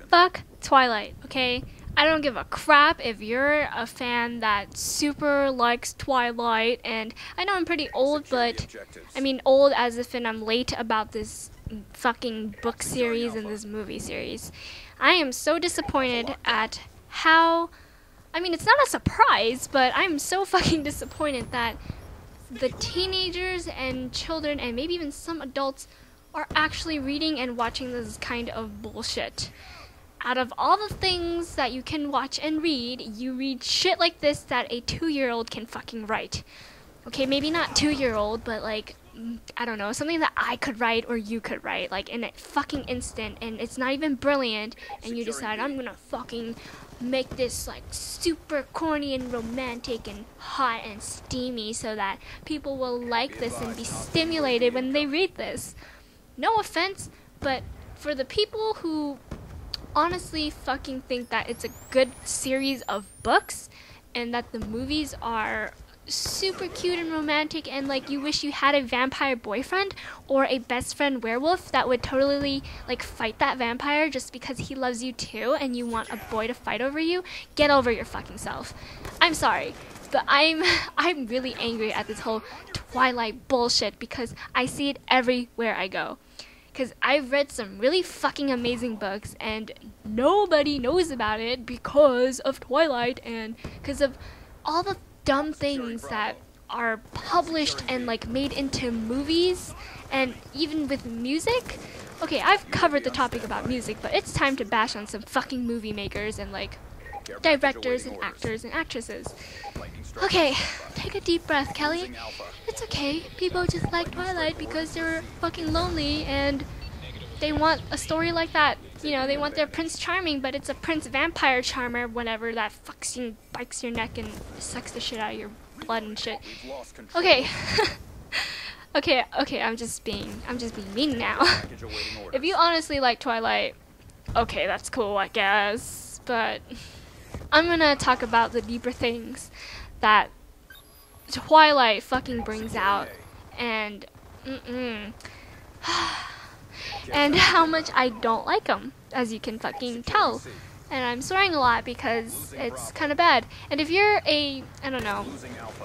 Fuck Twilight, okay? I don't give a crap if you're a fan that super likes Twilight, and I know I'm pretty old, but I mean old as if I'm late about this fucking book series and this movie series. I am so disappointed at how, I mean, it's not a surprise, but I'm so fucking disappointed that the teenagers and children and maybe even some adults are actually reading and watching this kind of bullshit. Out of all the things that you can watch and read, you read shit like this that a 2-year-old can fucking write. Okay, maybe not 2-year-old, but like, I don't know, something that I could write or you could write, like in a fucking instant, and it's not even brilliant, and you decide, I'm gonna fucking make this like super corny and romantic and hot and steamy so that people will like this and be stimulated when they read this. No offense, but for the people who honestly fucking think that it's a good series of books and that the movies are super cute and romantic and like you wish you had a vampire boyfriend or a best friend werewolf that would totally like fight that vampire just because he loves you too and you want a boy to fight over you, get over your fucking self. I'm sorry, but I'm really angry at this whole Twilight bullshit because I see it everywhere I go. Because I've read some really fucking amazing books and nobody knows about it because of Twilight and because of all the dumb things that are published and like made into movies and even with music. Okay, I've covered the topic about music, but it's time to bash on some fucking movie makers and like directors and actors and actresses. Okay, take a deep breath, Kelly. It's okay. People just like Twilight because they're fucking lonely and they want a story like that. You know, they want their Prince Charming, but it's a Prince Vampire Charmer whenever that fucks you, bites your neck and sucks the shit out of your blood and shit. Okay. okay, I'm just being mean now. If you honestly like Twilight, okay, that's cool, I guess. But I'm gonna talk about the deeper things that Twilight fucking brings out, and and how much I don't like them, as you can fucking tell. And I'm swearing a lot because it's kind of bad. And if you're I don't know,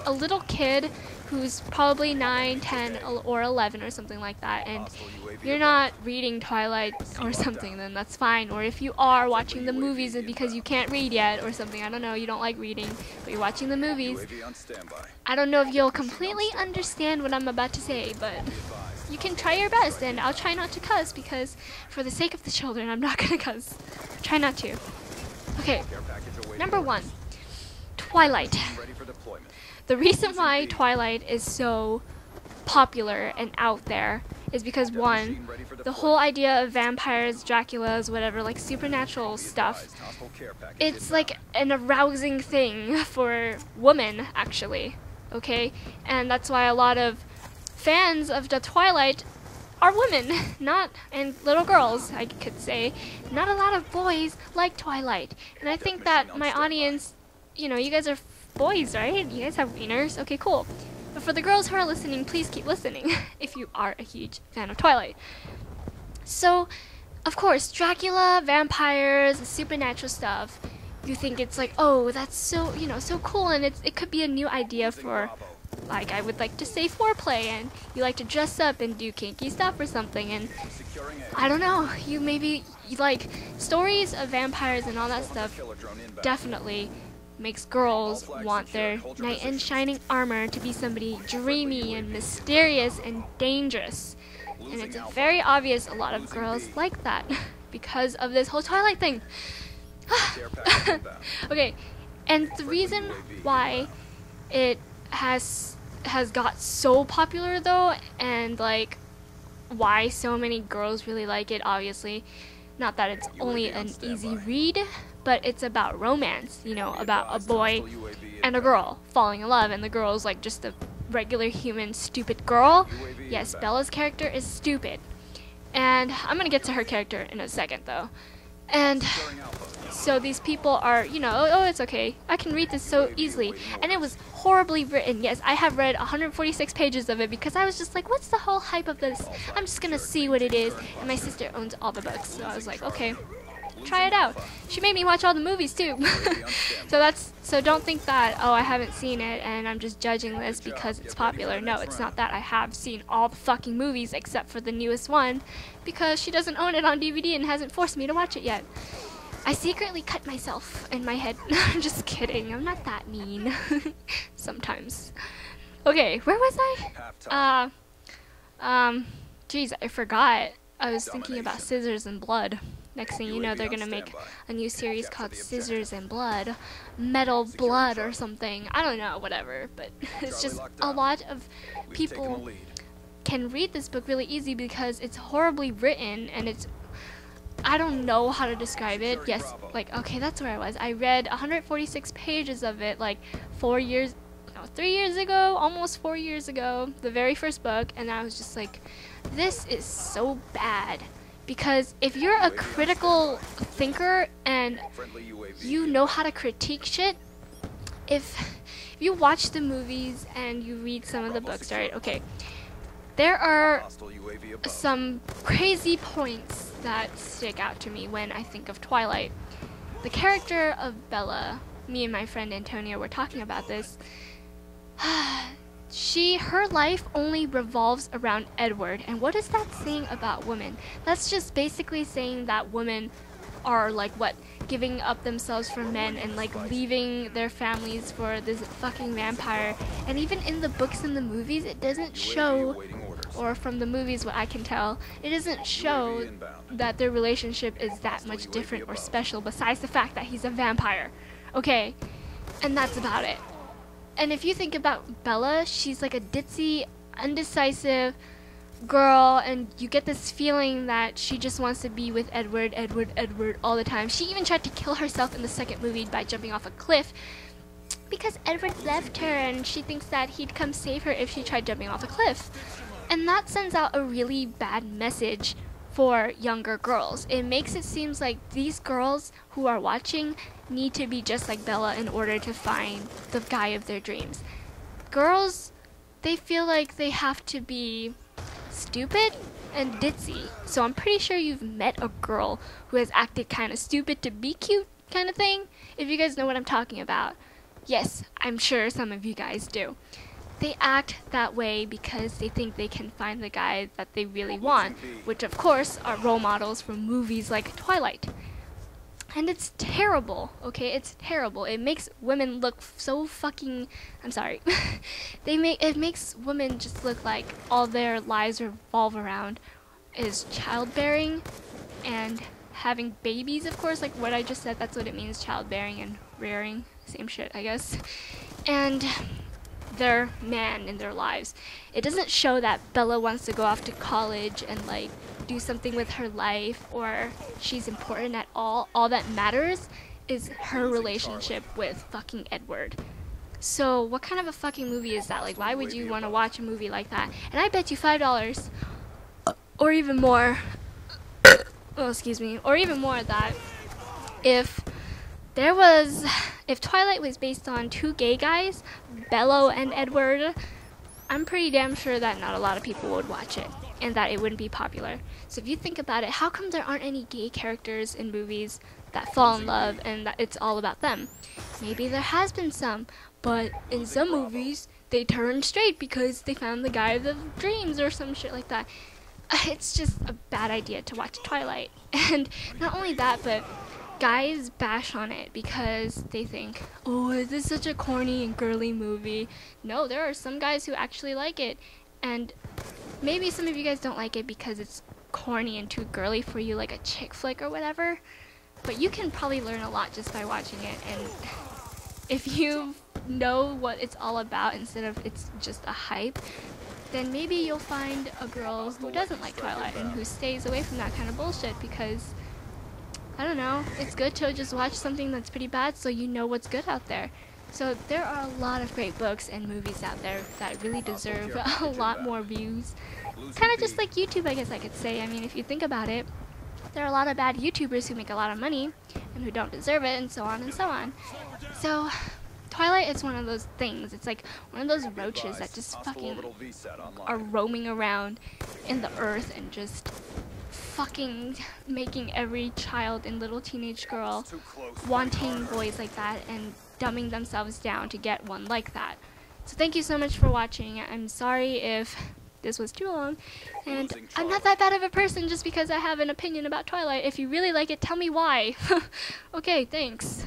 a little kid who's probably 9, 10, or 11 or something like that, and you're not reading Twilight or something, then that's fine. Or if you are watching the movies because you can't read yet or something, I don't know, you don't like reading, but you're watching the movies, I don't know if you'll completely understand what I'm about to say, but you can try your best, and I'll try not to cuss because for the sake of the children, I'm not gonna cuss. Try not to. Okay, number 1, Twilight. The reason why Twilight is so popular and out there is because 1, the whole idea of vampires, Draculas, whatever, like supernatural stuff, it's like an arousing thing for women, actually, okay? And that's why a lot of fans of the Twilight are women, and little girls, I could say. Not a lot of boys like Twilight. And I think that my audience, you know, you guys are boys, right? You guys have wieners? Okay, cool. But for the girls who are listening, please keep listening if you are a huge fan of Twilight. So, of course, Dracula, vampires, supernatural stuff, you think it's like, oh, that's so, you know, so cool, and it could be a new idea for, like, I would like to say foreplay, and you like to dress up and do kinky stuff or something, and I don't know, you like stories of vampires and all that stuff definitely makes girls want their knight in shining armor to be somebody dreamy and mysterious and dangerous. And it's very obvious a lot of girls like that because of this whole Twilight thing. Okay, and the reason why it has got so popular though, and like why so many girls really like it, obviously, not that it's only an easy read, but it's about romance, you know, about a boy and a girl falling in love, and the girl's like just a regular human stupid girl. Yes, Bella's character is stupid, and I'm gonna get to her character in a second though. And so these people are, you know, oh, it's okay, I can read this so easily. And it was horribly written. Yes, I have read 146 pages of it because I was just like, what's the whole hype of this? I'm just gonna see what it is. And my sister owns all the books, so I was like, okay. try it out. She made me watch all the movies too. So don't think that, oh, I haven't seen it and I'm just judging this because it's popular. No, it's not that. I have seen all the fucking movies except for the newest one because she doesn't own it on DVD and hasn't forced me to watch it yet. I secretly cut myself in my head. I'm just kidding. I'm not that mean. Sometimes. Okay, where was I? Geez, I forgot. I was thinking about Scissors and Blood. Next thing you know, they're gonna make a new series called Scissors and Blood. Metal Blood or something. I don't know, whatever. But it's just a lot of people can read this book really easy because it's horribly written and it's... I don't know how to describe it. Yes, like, okay, that's where I was. I read 146 pages of it, like, 3 years ago, almost 4 years ago, the very first book, and I was just like, this is so bad. Because if you're a critical thinker and you know how to critique shit, if you watch the movies and you read some of the books, right, okay, there are some crazy points that stick out to me when I think of Twilight. The character of Bella, me and my friend Antonia were talking about this, her life only revolves around Edward. And what is that saying about women? That's just basically saying that women are like what, giving up themselves for men and like leaving their families for this fucking vampire. And even in the books and the movies, it doesn't show, or from the movies what I can tell, it doesn't show that their relationship is that much different or special besides the fact that he's a vampire. Okay, and that's about it. And if you think about Bella, she's like a ditzy, undecisive girl, and you get this feeling that she just wants to be with Edward all the time. She even tried to kill herself in the second movie by jumping off a cliff because Edward left her and she thinks that he'd come save her if she tried jumping off a cliff. And that sends out a really bad message for younger girls. It makes it seem like these girls who are watching need to be just like Bella in order to find the guy of their dreams. Girls, they feel like they have to be stupid and ditzy. So I'm pretty sure you've met a girl who has acted kind of stupid to be cute kind of thing, if you guys know what I'm talking about. Yes, I'm sure some of you guys do. They act that way because they think they can find the guy that they really want, which of course are role models from movies like Twilight. And it's terrible, okay? It's terrible. It makes women look so fucking... I'm sorry. It makes women just look like all their lives revolve around is childbearing and having babies, of course. Like what I just said, that's what it means, childbearing and rearing. Same shit, I guess. And their man in their lives. It doesn't show that Bella wants to go off to college and like do something with her life or she's important at all. All that matters is her relationship with fucking Edward. So what kind of a fucking movie is that? Like, why would you want to watch a movie like that? And I bet you $5 or even more, oh excuse me, or even more that if Twilight was based on two gay guys, Bella and Edward, I'm pretty damn sure that not a lot of people would watch it and that it wouldn't be popular. So if you think about it, how come there aren't any gay characters in movies that fall in love and that it's all about them? Maybe there has been some, but in some movies they turn straight because they found the guy of their dreams or some shit like that. It's just a bad idea to watch Twilight. And not only that, but guys bash on it because they think, oh, is this such a corny and girly movie? No, there are some guys who actually like it, and maybe some of you guys don't like it because it's corny and too girly for you, like a chick flick or whatever, but you can probably learn a lot just by watching it. And if you know what it's all about instead of it's just a hype, then maybe you'll find a girl who doesn't like Twilight and who stays away from that kind of bullshit because, I don't know, it's good to just watch something that's pretty bad so you know what's good out there. So there are a lot of great books and movies out there that really deserve a lot more views. Kind of just like YouTube, I guess I could say. I mean, if you think about it, there are a lot of bad YouTubers who make a lot of money and who don't deserve it, and so on and so on. So Twilight is one of those things. It's like one of those roaches that just fucking are roaming around in the earth and just fucking making every child and little teenage girl wanting boys like that and dumbing themselves down to get one like that. So thank you so much for watching. I'm sorry if this was too long, and I'm not that bad of a person just because I have an opinion about Twilight. If you really like it, tell me why. Okay, thanks.